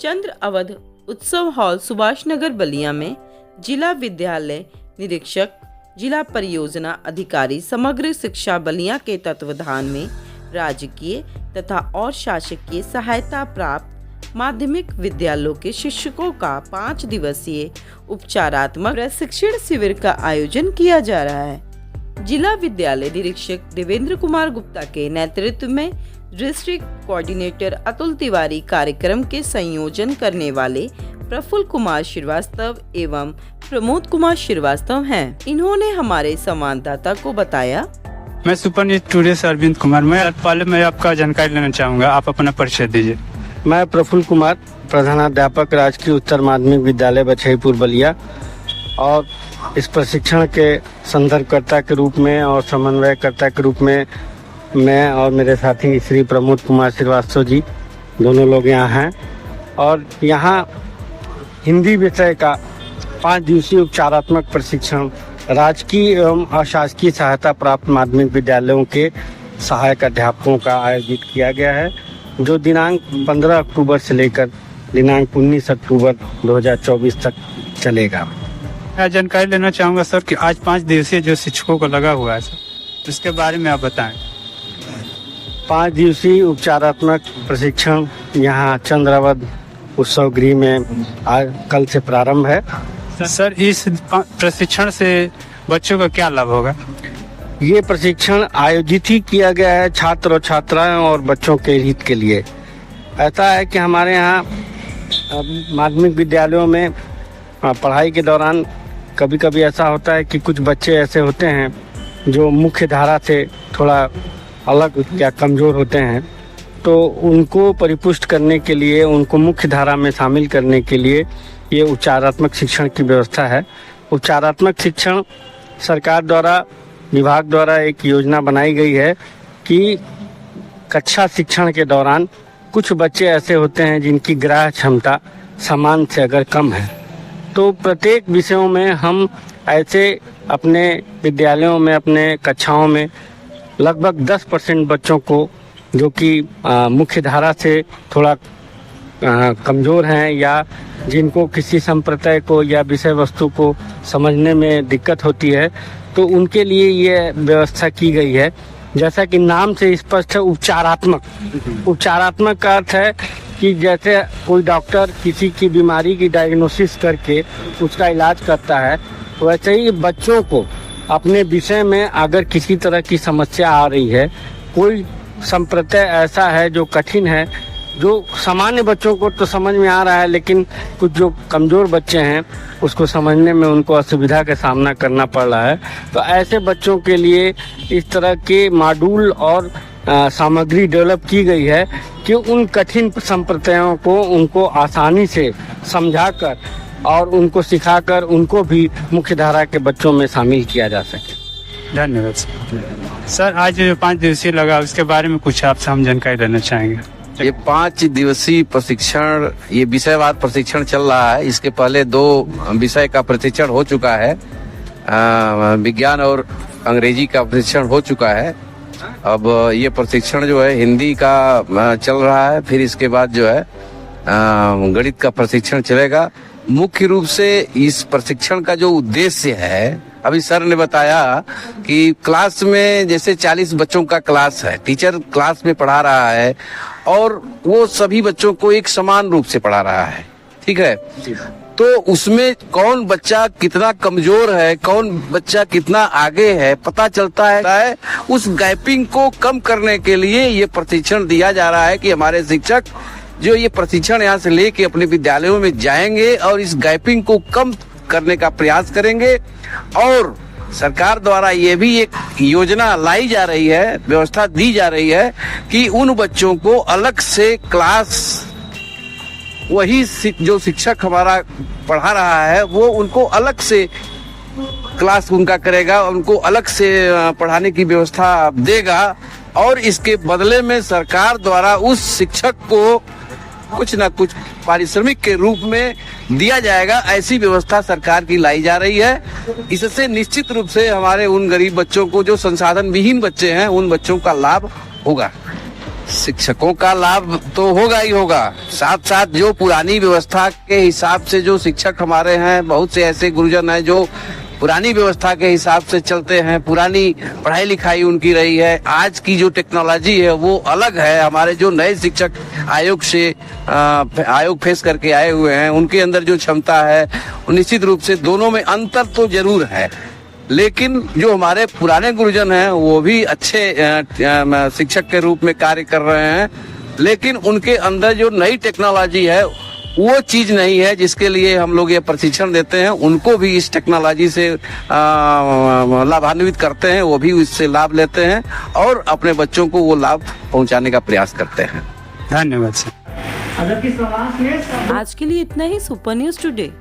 चंद्र अवध उत्सव हॉल सुभाष नगर बलिया में जिला विद्यालय निरीक्षक, जिला परियोजना अधिकारी समग्र शिक्षा बलिया के तत्वाधान में राजकीय तथा और शासकीय सहायता प्राप्त माध्यमिक विद्यालयों के शिक्षकों का 5 दिवसीय उपचारात्मक प्रशिक्षण शिविर का आयोजन किया जा रहा है। जिला विद्यालय निरीक्षक देवेंद्र कुमार गुप्ता के नेतृत्व में डिस्ट्रिक्ट कोऑर्डिनेटर अतुल तिवारी, कार्यक्रम के संयोजन करने वाले प्रफुल्ल कुमार श्रीवास्तव एवं प्रमोद कुमार श्रीवास्तव हैं। इन्होंने हमारे संवाददाता को बताया। मैं सुपरनीट टूरिस्ट अरविंद कुमार, मैं आपका जानकारी लेना चाहूँगा, आप अपना परिचय दीजिए। मैं प्रफुल्ल कुमार, प्रधानाध्यापक राजकीय उत्तर माध्यमिक विद्यालय बछईपुर बलिया, और इस प्रशिक्षण के संदर्भकर्ता के रूप में और समन्वयकर्ता के रूप में मैं और मेरे साथी श्री प्रमोद कुमार श्रीवास्तव जी दोनों लोग यहाँ हैं। और यहाँ हिंदी विषय का 5 दिवसीय उपचारात्मक प्रशिक्षण राजकीय एवं अशासकीय सहायता प्राप्त माध्यमिक विद्यालयों के सहायक अध्यापकों का आयोजित किया गया है, जो दिनांक 15 अक्टूबर से लेकर दिनांक 19 अक्टूबर 2024 तक चलेगा। मैं जानकारी लेना चाहूँगा सर कि आज 5 दिवसीय जो शिक्षकों को लगा हुआ है सर, इसके बारे में आप बताएं। 5 दिवसीय उपचारात्मक प्रशिक्षण यहाँ चंद्र अवध उत्सव गृह में आज कल से प्रारंभ है। सर, इस प्रशिक्षण से बच्चों का क्या लाभ होगा? ये प्रशिक्षण आयोजित ही किया गया है छात्र और छात्राएं और बच्चों के हित के लिए। ऐसा है कि हमारे यहाँ माध्यमिक विद्यालयों में पढ़ाई के दौरान कभी कभी ऐसा होता है कि कुछ बच्चे ऐसे होते हैं जो मुख्य धारा से थोड़ा अलग या कमज़ोर होते हैं, तो उनको परिपुष्ट करने के लिए, उनको मुख्य धारा में शामिल करने के लिए ये उपचारात्मक शिक्षण की व्यवस्था है। उपचारात्मक शिक्षण सरकार द्वारा, विभाग द्वारा एक योजना बनाई गई है कि कक्षा शिक्षण के दौरान कुछ बच्चे ऐसे होते हैं जिनकी ग्राह्य क्षमता सामान्य से अगर कम है, तो प्रत्येक विषयों में हम ऐसे अपने विद्यालयों में, अपने कक्षाओं में लगभग 10% बच्चों को जो कि मुख्य धारा से थोड़ा कमज़ोर हैं या जिनको किसी संप्रदाय को या विषय वस्तु को समझने में दिक्कत होती है, तो उनके लिए ये व्यवस्था की गई है। जैसा कि नाम से स्पष्ट है, उपचारात्मक। उपचारात्मक का अर्थ है कि जैसे कोई डॉक्टर किसी की बीमारी की डायग्नोसिस करके उसका इलाज करता है, वैसे ही बच्चों को अपने विषय में अगर किसी तरह की समस्या आ रही है, कोई संप्रदाय ऐसा है जो कठिन है, जो सामान्य बच्चों को तो समझ में आ रहा है, लेकिन कुछ जो कमज़ोर बच्चे हैं उसको समझने में उनको असुविधा का सामना करना पड़ रहा है, तो ऐसे बच्चों के लिए इस तरह के मॉड्यूल और सामग्री डेवलप की गई है कि उन कठिन संप्रदायों को उनको आसानी से समझाकर और उनको सिखाकर उनको भी मुख्य धारा के बच्चों में शामिल किया जा सके। धन्यवाद सर। आज जो 5 दिवसीय लगा उसके बारे में कुछ आपसे हम जानकारी लेना चाहेंगे। ये 5 दिवसीय प्रशिक्षण, ये विषयवार प्रशिक्षण चल रहा है। इसके पहले 2 विषय का प्रशिक्षण हो चुका है, विज्ञान और अंग्रेजी का प्रशिक्षण हो चुका है। अब ये प्रशिक्षण जो है हिंदी का चल रहा है, फिर इसके बाद जो है गणित का प्रशिक्षण चलेगा। मुख्य रूप से इस प्रशिक्षण का जो उद्देश्य है, अभी सर ने बताया कि क्लास में जैसे 40 बच्चों का क्लास है, टीचर क्लास में पढ़ा रहा है और वो सभी बच्चों को एक समान रूप से पढ़ा रहा है, ठीक है। तो उसमें कौन बच्चा कितना कमजोर है, कौन बच्चा कितना आगे है, पता चलता है। उस गैपिंग को कम करने के लिए ये प्रशिक्षण दिया जा रहा है कि हमारे शिक्षक जो ये प्रशिक्षण यहाँ से लेके अपने विद्यालयों में जाएंगे और इस गैपिंग को कम करने का प्रयास करेंगे। और सरकार द्वारा ये भी एक योजना लाई जा रही है, व्यवस्था दी जा रही है कि उन बच्चों को अलग से क्लास, वही जो शिक्षक हमारा पढ़ा रहा है वो उनको अलग से क्लास उनका करेगा, उनको अलग से पढ़ाने की व्यवस्था देगा। और इसके बदले में सरकार द्वारा उस शिक्षक को कुछ न कुछ पारिश्रमिक के रूप में दिया जाएगा। ऐसी व्यवस्था सरकार की लाई जा रही है। इससे निश्चित रूप से हमारे उन गरीब बच्चों को, जो संसाधन विहीन बच्चे हैं, उन बच्चों का लाभ होगा। शिक्षकों का लाभ तो होगा ही होगा, साथ साथ जो पुरानी व्यवस्था के हिसाब से जो शिक्षक हमारे हैं, बहुत से ऐसे गुरुजन हैं जो पुरानी व्यवस्था के हिसाब से चलते हैं, पुरानी पढ़ाई लिखाई उनकी रही है। आज की जो टेक्नोलॉजी है वो अलग है। हमारे जो नए शिक्षक आयोग फेस करके आए हुए हैं, उनके अंदर जो क्षमता है निश्चित रूप से दोनों में अंतर तो जरूर है, लेकिन जो हमारे पुराने गुरुजन हैं वो भी अच्छे शिक्षक के रूप में कार्य कर रहे हैं, लेकिन उनके अंदर जो नई टेक्नोलॉजी है वो चीज नहीं है जिसके लिए हम लोग ये प्रशिक्षण देते हैं। उनको भी इस टेक्नोलॉजी से लाभान्वित करते हैं, वो भी इससे लाभ लेते हैं और अपने बच्चों को वो लाभ पहुंचाने का प्रयास करते हैं। धन्यवाद सर। आज के लिए इतना ही। Super news today.